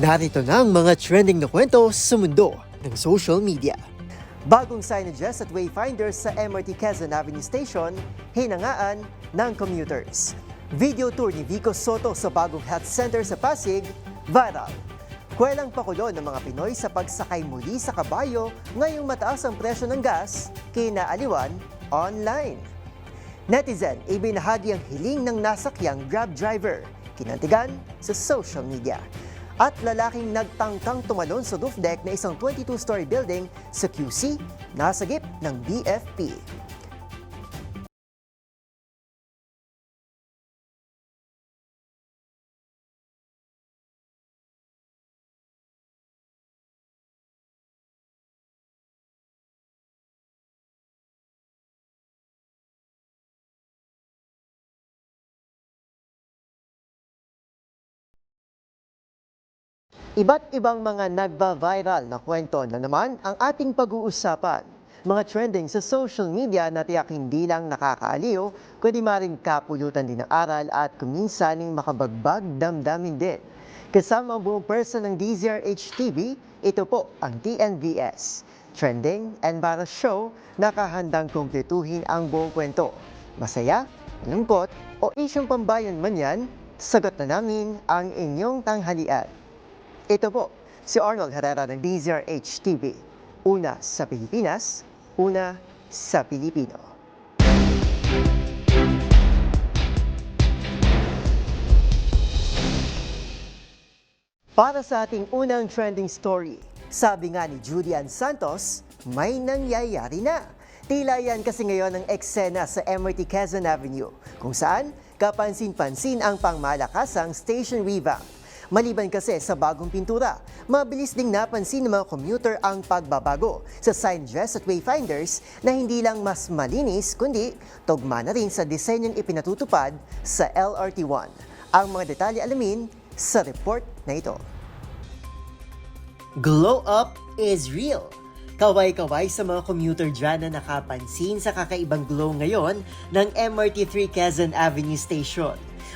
Narito na ang mga trending na kwento sa mundo ng social media. Bagong signages at wayfinders sa MRT Quezon Avenue Station, hinangaan ng commuters. Video tour ni Vico Soto sa bagong health center sa Pasig, viral. Kwelang pakulo ng mga Pinoy sa pagsakay muli sa kabayo ngayong mataas ang presyo ng gas, kinaaliwan online. Netizen, ibinahagi ang hiling ng nasakyang Grab driver, kinantigan sa social media. At lalaking nagtangkang tumalon sa roof deck na isang 22-story building sa QC, nasagip ng BFP. Iba't ibang mga nagba-viral na kwento na naman ang ating pag-uusapan. Mga trending sa social media na tiyak hindi lang nakakaaliw, kundi maring kapulutan din ng aral at kuminsaning makabagbag damdamin din. Kasama ang buong person ng DZRH TV, ito po ang TNVS. Trending and Bara Show, nakahandang kumpletuhin ang buong kwento. Masaya, malungkot o isyong pambayan man yan, sagot na namin ang inyong tanghalian. Ito po, si Arnold Herrera ng DZRH TV. Una sa Pilipinas, una sa Pilipino. Para sa ating unang trending story, sabi nga ni Julian Santos, may nangyayari na. Tila yan kasi ngayon ang eksena sa MRT Quezon Avenue, kung saan kapansin-pansin ang pangmalakasang station revamp. Maliban kasi sa bagong pintura, mabilis ding napansin ng mga commuter ang pagbabago sa signages at wayfinders na hindi lang mas malinis kundi tugma na rin sa disenyong ipinatutupad sa LRT1. Ang mga detalye alamin sa report na ito. Glow up is real! Kaway-kaway sa mga commuter dyan na nakapansin sa kakaibang glow ngayon ng MRT3 Quezon Avenue Station.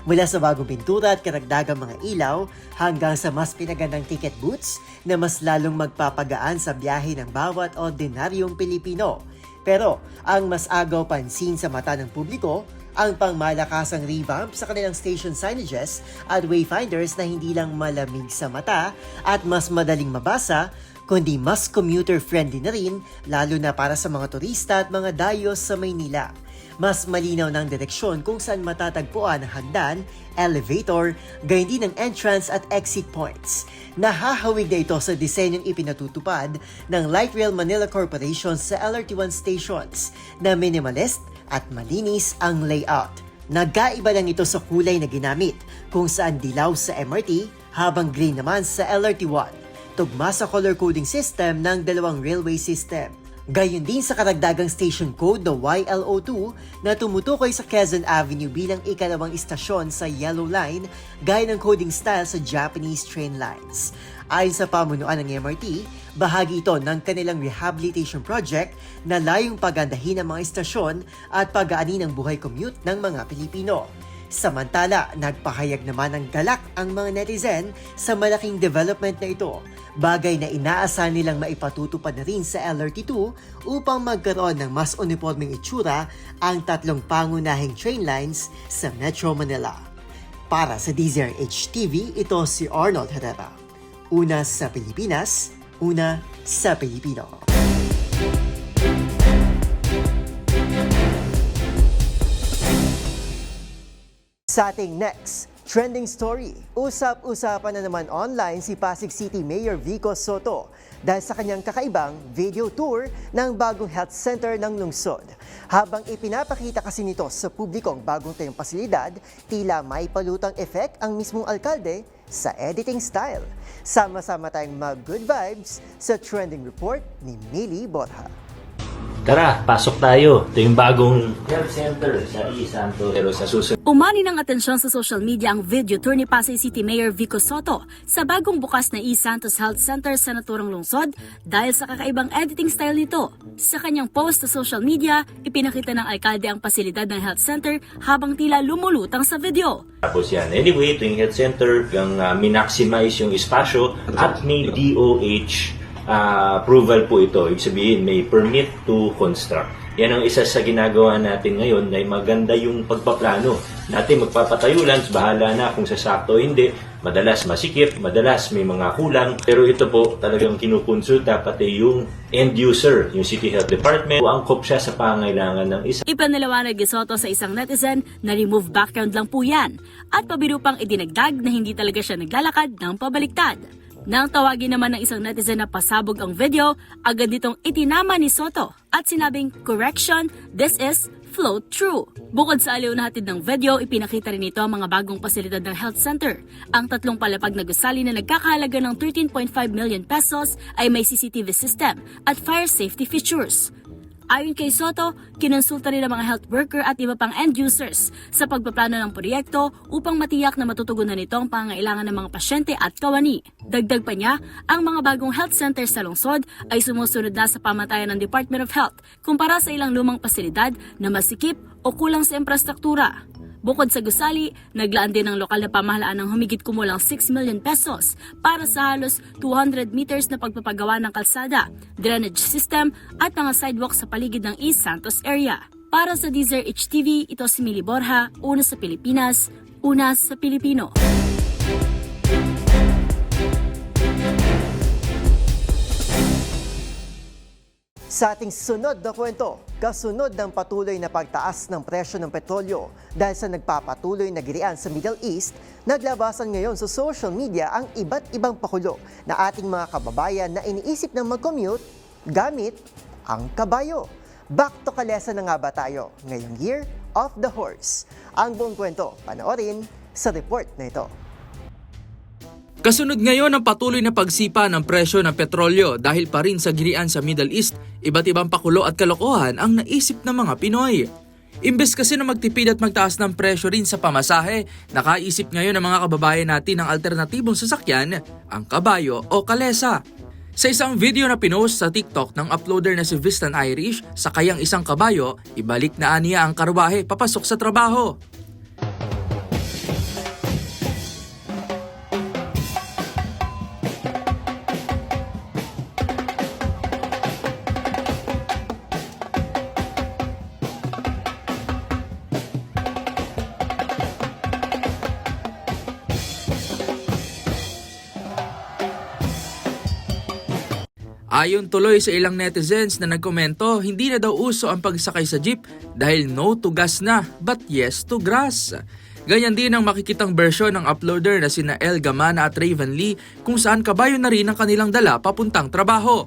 Mula sa bagong pintura at karagdagang mga ilaw hanggang sa mas pinagandang ticket booths na mas lalong magpapagaan sa biyahe ng bawat ordinaryong Pilipino. Pero ang mas agaw pansin sa mata ng publiko, ang pangmalakasang revamp sa kanilang station signages at wayfinders na hindi lang malamig sa mata at mas madaling mabasa, kundi mas commuter-friendly na rin, lalo na para sa mga turista at mga dayos sa Maynila. Mas malinaw ng direksyon kung saan matatagpuan ang hagdan, elevator, gayon din ang entrance at exit points. Nahahawig na ito sa disenyong ipinatutupad ng Light Rail Manila Corporation sa LRT1 stations na minimalist at malinis ang layout. Nagkaiba lang ito sa kulay na ginamit, kung saan dilaw sa MRT habang green naman sa LRT1. Tugma sa color coding system ng dalawang railway system. Gayon din sa karagdagang station code na YLO2 na tumutukoy sa Quezon Avenue bilang ikalawang istasyon sa Yellow Line gaya ng coding style sa Japanese train lines. Ayon sa pamunuan ng MRT, bahagi ito ng kanilang rehabilitation project na layong pagandahin ang mga istasyon at pag-aani ng buhay commute ng mga Pilipino. Samantala, nagpahayag naman ng galak ang mga netizen sa malaking development na ito, bagay na inaasahan nilang maipatutupad na rin sa LRT2 upang magkaroon ng mas uniformeng itsura ang tatlong pangunahing train lines sa Metro Manila. Para sa DZRH TV, ito si Arnold Herrera. Una sa Pilipinas, una sa Pilipino. Sa ating next trending story, usap-usapan na naman online si Pasig City Mayor Vico Soto dahil sa kanyang kakaibang video tour ng bagong health center ng lungsod. Habang ipinapakita kasi nito sa publiko ang bagong tayong pasilidad, tila may palutang effect ang mismong alkalde sa editing style. Sama-sama tayong mag-good vibes sa trending report ni Millie Borja. Tara, pasok tayo. Ito yung bagong health center sa Santos. Pero sa susunod, Umani ng atensyon sa social media ang video tour ni Pasay City Mayor Vico Soto sa bagong bukas na Santos Health Center sa naturang lungsod dahil sa kakaibang editing style nito. Sa kanyang post sa social media, ipinakita ng alkalde ang pasilidad ng health center habang tila lumulutang sa video. tapos yan. Anyway, ito yung health center, yung minaximize yung espasyo at may DOH approval po ito. Ibig sabihin, may permit to construct. Yan ang isa sa ginagawa natin ngayon na maganda yung pagpaplano. Dati magpapatayo lang, bahala na kung sasakto o hindi. Madalas masikip, madalas may mga kulang. Pero ito po talagang kinukonsulta pati yung end user, yung City Health Department. Angkop siya sa pangailangan ng isa. Ipanaliwanag ni Soto sa isang netizen na remove background lang po yan at pabiro pang idinagdag na hindi talaga siya naglalakad ng pabaliktad. Nang tawagin naman ng isang netizen na pasabog ang video, agad ditong itinama ni Soto at sinabing, "Correction, this is float through." Bukod sa aliw na hatid ng video, ipinakita rin ito ang mga bagong pasilidad ng health center. Ang 3 palapag na gusali na nagkakahalaga ng 13.5 million pesos ay may CCTV system at fire safety features. Ayon kay Soto, kinonsulta rin ang mga health worker at iba pang end users sa pagpaplano ng proyekto upang matiyak na matutugunan nito ang pangangailangan ng mga pasyente at kawani. Dagdag pa niya, ang mga bagong health center sa lungsod ay sumusunod na sa pamatayan ng Department of Health kumpara sa ilang lumang pasilidad na masikip o kulang sa infrastruktura. Bukod sa gusali, naglaan din ng lokal na pamahalaan ng humigit kumulang 6 million pesos para sa halos 200 meters na pagpapagawa ng kalsada, drainage system at mga sidewalk sa paligid ng East Santos area. Para sa Deezer HTV, ito si Mili Borja, una sa Pilipinas, una sa Pilipino. Sa ating sunod na kwento, kasunod ng patuloy na pagtaas ng presyo ng petrolyo dahil sa nagpapatuloy na girian sa Middle East, naglabasan ngayon sa social media ang iba't ibang pakulo na ating mga kababayan na iniisip ng mag-commute gamit ang kabayo. Back to Kalesa na nga ba tayo ngayong Year of the Horse? Ang buong kwento, panoorin sa report na ito. Kasunod ngayon ang patuloy na pagsipa ng presyo ng petrolyo dahil pa rin sa girian sa Middle East, iba't ibang pakulo at kalokohan ang naisip ng mga Pinoy. Imbes kasi na magtipid at magtaas ng presyo rin sa pamasahe, nakaisip ngayon ng mga kababayan natin ng alternatibong sasakyan, ang kabayo o kalesa. Sa isang video na pinost sa TikTok ng uploader na si Vistan Irish, sa kayang isang kabayo, ibalik na aniya ang karwahe papasok sa trabaho. Ayon tuloy sa ilang netizens na nagkomento, hindi na daw uso ang pagsakay sa jeep dahil no to gas na but yes to grass. Ganyan din ang makikitang bersyon ng uploader na sina El Gamana at Raven Lee kung saan kabayo na rin ang kanilang dala papuntang trabaho.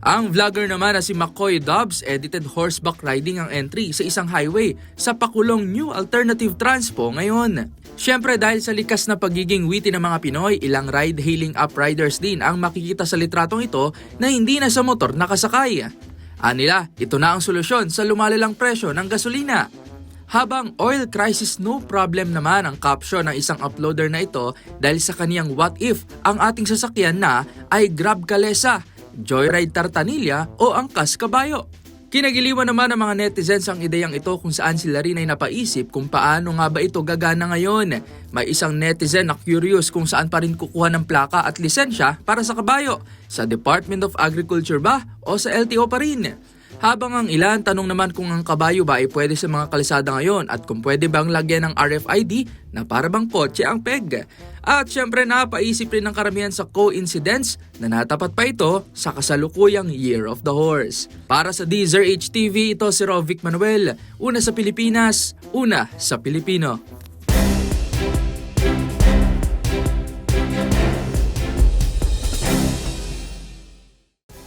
Ang vlogger naman na si McCoy Dobbs edited horseback riding ang entry sa isang highway sa pakulong New Alternative Transpo ngayon. Siyempre dahil sa likas na pagiging witty ng mga Pinoy, ilang ride-hailing app riders din ang makikita sa litratong ito na hindi na sa motor nakasakay. Anila, ito na ang solusyon sa lumalalang presyo ng gasolina. Habang oil crisis no problem naman ang caption ng isang uploader na ito dahil sa kaniyang what if ang ating sasakyan na ay Grab Kalesa, Joyride Tartanilla o Angkas Kabayo. Kinagiliwan naman ng mga netizens ang ideyang ito kung saan sila rin ay napaisip kung paano nga ba ito gagana ngayon. May isang netizen na curious kung saan pa rin kukuha ng plaka at lisensya para sa kabayo, sa Department of Agriculture ba o sa LTO pa rin. Habang ang ilan tanong naman kung ang kabayo ba ay pwede sa mga kalsada ngayon at kung pwede bang lagyan ng RFID na para bang kotse ang peg. At syempre napaisip rin ng karamihan sa coincidence na natapat pa ito sa kasalukuyang Year of the Horse. Para sa Deezer HTV, ito si Rovic Manuel, una sa Pilipinas, una sa Pilipino.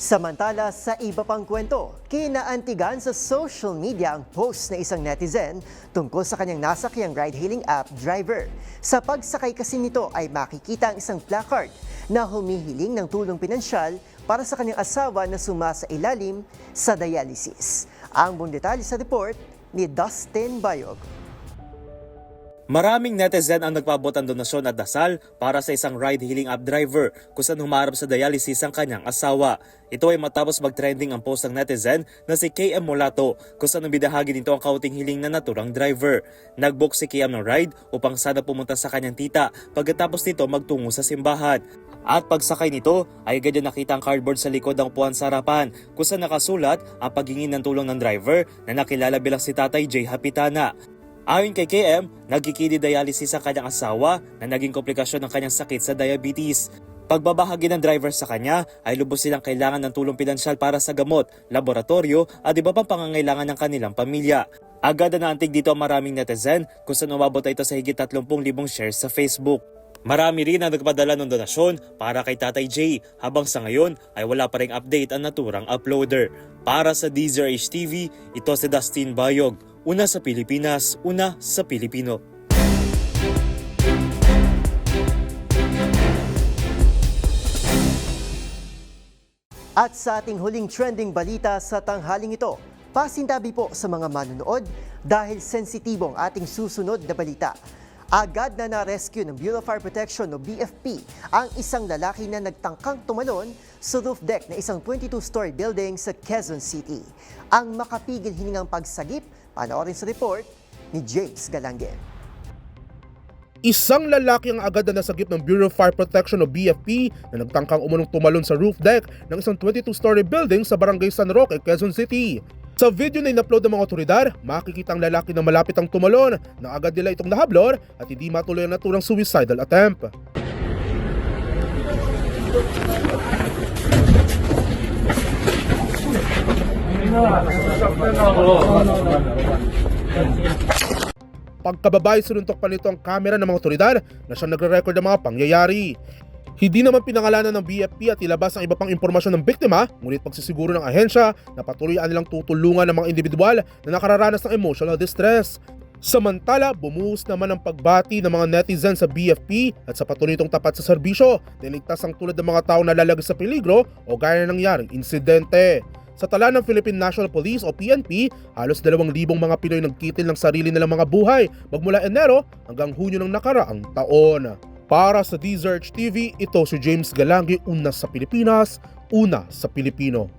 Samantala sa iba pang kwento, kinaantigan sa social media ang post na isang netizen tungkol sa kanyang nasakyang ride-hailing app driver. Sa pagsakay kasi nito ay makikita ang isang placard na humihiling ng tulong pinansyal para sa kanyang asawa na sumasailalim sa dialysis. Ang buong detalye sa report ni Dustin Bayog. Maraming netizen ang nagpaabot ng donasyon at dasal para sa isang ride-hailing app driver kung saan humarap sa dialysis ang kanyang asawa. Ito ay matapos mag-trending ang post ng netizen na si KM Molato kung saan nabidahagi nito ang kauting hiling na naturang driver. Nag-book si KM ng ride upang sana pumunta sa kanyang tita pagkatapos nito magtungo sa simbahan. At pagsakay nito ay agad niya nakita ang cardboard sa likod ng upuan sa harapan kung saan nakasulat ang paghingi ng tulong ng driver na nakilala bilang si Tatay J. Hapitana. Ayon kay KM, nagkikidi dialysis ang kanyang asawa na naging komplikasyon ng kanyang sakit sa diabetes. Pagbabahagi ng driver sa kanya ay lubos silang kailangan ng tulong pinansyal para sa gamot, laboratorio at iba pang pangangailangan ng kanilang pamilya. Agad na naantig dito ang maraming netizen kung saan umabot ito sa higit 30,000 shares sa Facebook. Marami rin ang nagpadala ng donasyon para kay Tatay J habang sa ngayon ay wala pa ring update ang naturang uploader. Para sa DZRH TV, ito si Dustin Bayog. Una sa Pilipinas, una sa Pilipino. At sa ating huling trending balita sa tanghaling ito, pasintabi po sa mga manunood dahil sensitibo ang ating susunod na balita. Agad na na-rescue ng Bureau of Fire Protection o BFP ang isang lalaki na nagtangkang tumalon sa roof deck na isang 22-story building sa Quezon City. Ang makapigil hiningang pagsagip, panoorin sa report ni James Galangue. Isang lalaki ang agad na nasagip ng Bureau of Fire Protection o BFP na nagtangkang umunong tumalon sa roof deck ng isang 22-story building sa Barangay San Roque, Quezon City. Sa video na in-upload ng mga otoridad, makikita ang lalaki na malapit ang tumalon na agad nila itong nahablor at hindi matuloy ang naturang suicidal attempt. Pagkababay, sinuntok pa nito ang kamera ng mga otoridad na siyang nagre-record ng mga pangyayari. Hindi naman pinangalanan ng BFP at ilabas ang iba pang impormasyon ng biktima, ngunit pagsisiguro ng ahensya na patuloy nilang tutulungan ng mga individual na nakararanas ng emotional distress. Samantala, bumuhos naman ang pagbati ng mga netizen sa BFP at sa patuloy nitong tapat sa serbisyo, niligtas ang tulad ng mga tao na lalagay sa peligro o gaya ng nangyaring insidente. Sa tala ng Philippine National Police o PNP, halos 2,000 mga Pinoy nagkitil ng sarili nilang mga buhay magmula Enero hanggang Hunyo ng nakaraang taon. Para sa DZRH TV, ito si James Galangue, una sa Pilipinas, una sa Pilipino.